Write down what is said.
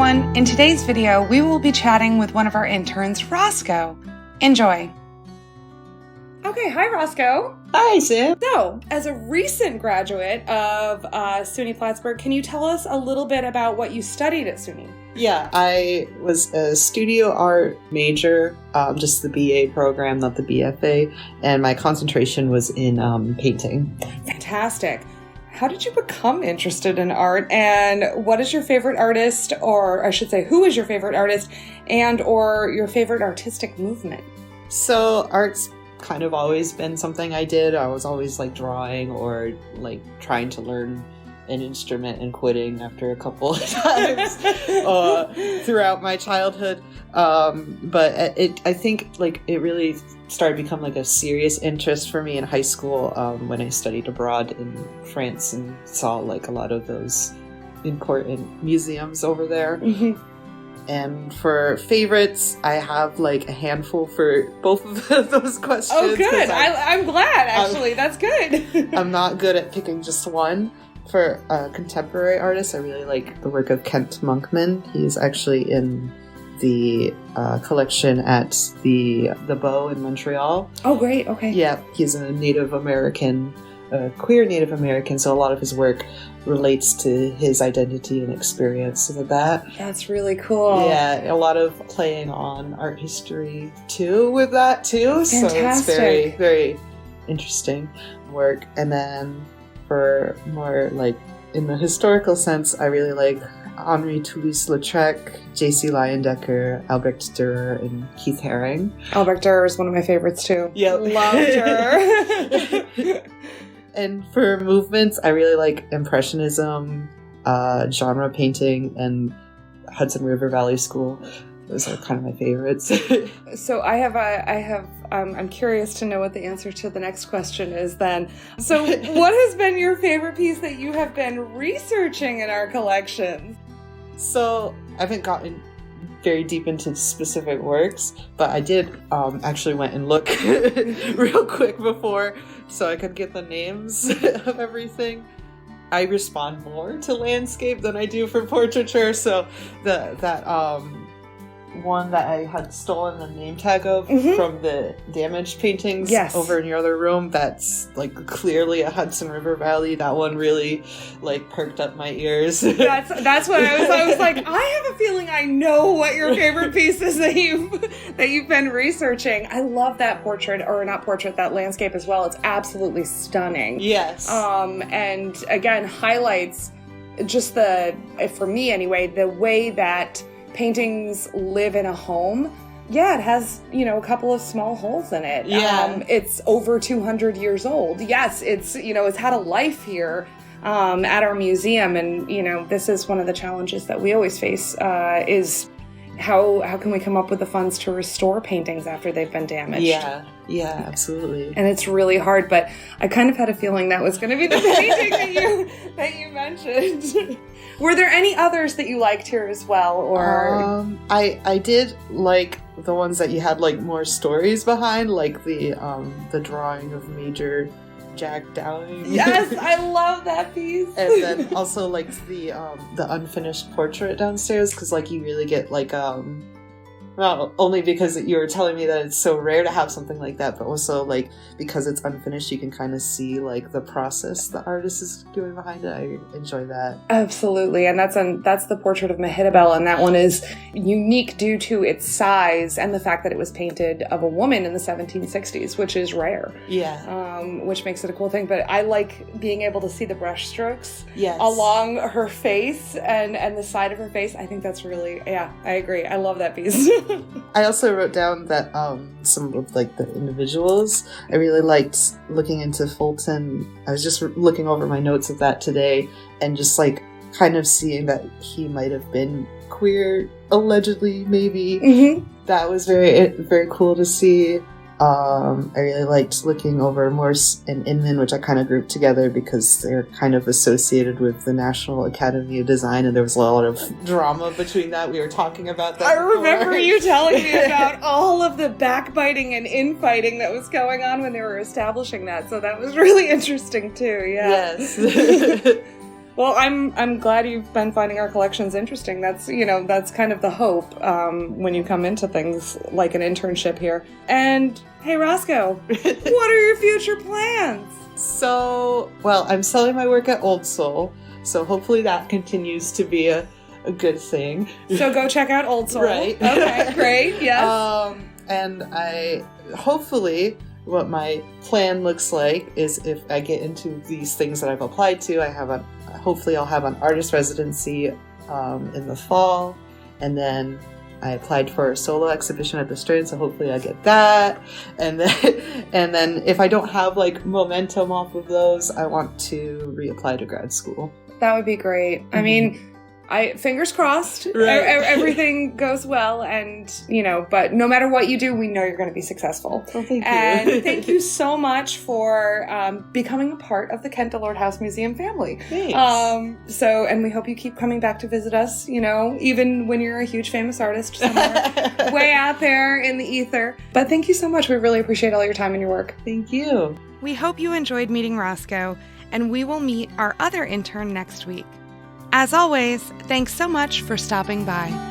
everyone. In today's video, we will be chatting with one of our interns, Roscoe. Enjoy. Okay, hi Roscoe. Hi, Sam. So, as a recent graduate of SUNY Plattsburgh, can you tell us a little bit about what you studied at SUNY? Yeah, I was a studio art major, just the BA program, not the BFA, and my concentration was in painting. Fantastic. How did you become interested in art, and what is your favorite artist, or I should say, who is your favorite artist, and or your favorite artistic movement? So, art's kind of always been something I did. I was always like drawing or like trying to learn an instrument and quitting after a couple of times throughout my childhood. But I think like it really started to become like a serious interest for me in high school when I studied abroad in France and saw like a lot of those important museums over there. Mm-hmm. And for favorites, I have like a handful for both of those questions. Oh, good. I'm glad, actually. That's good. I'm not good at picking just one. For contemporary artists, I really like the work of Kent Monkman. He's actually in the collection at the Beau in Montreal. Oh, great. Okay. Yeah, he's a Native American, queer Native American, so a lot of his work relates to his identity and experience with that. That's really cool. Yeah, a lot of playing on art history too with that too. Fantastic. So it's very, very interesting work. And then for more like in the historical sense, I really like Henri Toulouse-Lautrec, J.C. Leyendecker, Albrecht Dürer, and Keith Haring. Albrecht Dürer is one of my favorites too. Yeah, love Dürer. And for movements, I really like Impressionism, genre painting, and Hudson River Valley School. Those are kind of my favorites. So I'm curious to know what the answer to the next question is then. So what has been your favorite piece that you have been researching in our collections? So I haven't gotten very deep into specific works, but I did actually went and look real quick before so I could get the names of everything. I respond more to landscape than I do for portraiture, so that one that I had stolen the name tag of from the damaged paintings over in your other room, that's like clearly a Hudson River Valley. That one really like perked up my ears. That's what I was like, I have a feeling I know what your favorite piece is that you've been researching. I love that that landscape as well. It's absolutely stunning. Yes. And again, highlights just for me anyway, the way that paintings live in a home. Yeah, it has, a couple of small holes in it. Yeah. It's over 200 years old. Yes, it's had a life here at our museum. And, this is one of the challenges that we always face is how can we come up with the funds to restore paintings after they've been damaged? Yeah, absolutely. And it's really hard, but I kind of had a feeling that was going to be the painting that you mentioned. Were there any others that you liked here as well, or? I did like the ones that you had like more stories behind, like the drawing of Major Jack Dowling. Yes, I love that piece. And then also like the unfinished portrait downstairs, because like you really get like well, only because you were telling me that it's so rare to have something like that, but also like because it's unfinished, you can kind of see like the process the artist is doing behind it. I enjoy that. Absolutely, and that's the portrait of Mehitabel, and that one is unique due to its size and the fact that it was painted of a woman in the 1760s, which is rare. Yeah. Which makes it a cool thing. But I like being able to see the brush strokes along her face and the side of her face. I think that's really, I agree. I love that piece. I also wrote down that some of like the individuals, I really liked looking into Fulton. I was just looking over my notes of that today and just like kind of seeing that he might have been queer, allegedly, maybe. Mm-hmm. That was very, very cool to see. I really liked looking over Morse and Inman, which I kind of grouped together because they're kind of associated with the National Academy of Design, and there was a lot of drama between that. We were talking about that before. Remember you telling me about all of the backbiting and infighting that was going on when they were establishing that, so that was really interesting too, yeah. Yes. Well, I'm glad you've been finding our collections interesting. That's, that's kind of the hope when you come into things like an internship here. And hey, Roscoe, what are your future plans? So, well, I'm selling my work at Old Soul, so hopefully that continues to be a good thing. So go check out Old Soul. Right. Okay, great, yes. And hopefully what my plan looks like is if I get into these things that I've applied to, hopefully I'll have an artist residency in the fall, and then I applied for a solo exhibition at the Stern, so hopefully I get that. And then if I don't have like momentum off of those, I want to reapply to grad school. That would be great. I mean, fingers crossed, right. Everything goes well, and but no matter what you do, we know you're going to be successful. Well, thank you. And thank you so much for becoming a part of the Kent Dillard House Museum family. Thanks. And we hope you keep coming back to visit us, even when you're a huge famous artist somewhere way out there in the ether. But thank you so much. We really appreciate all your time and your work. Thank you. We hope you enjoyed meeting Roscoe, and we will meet our other intern next week. As always, thanks so much for stopping by.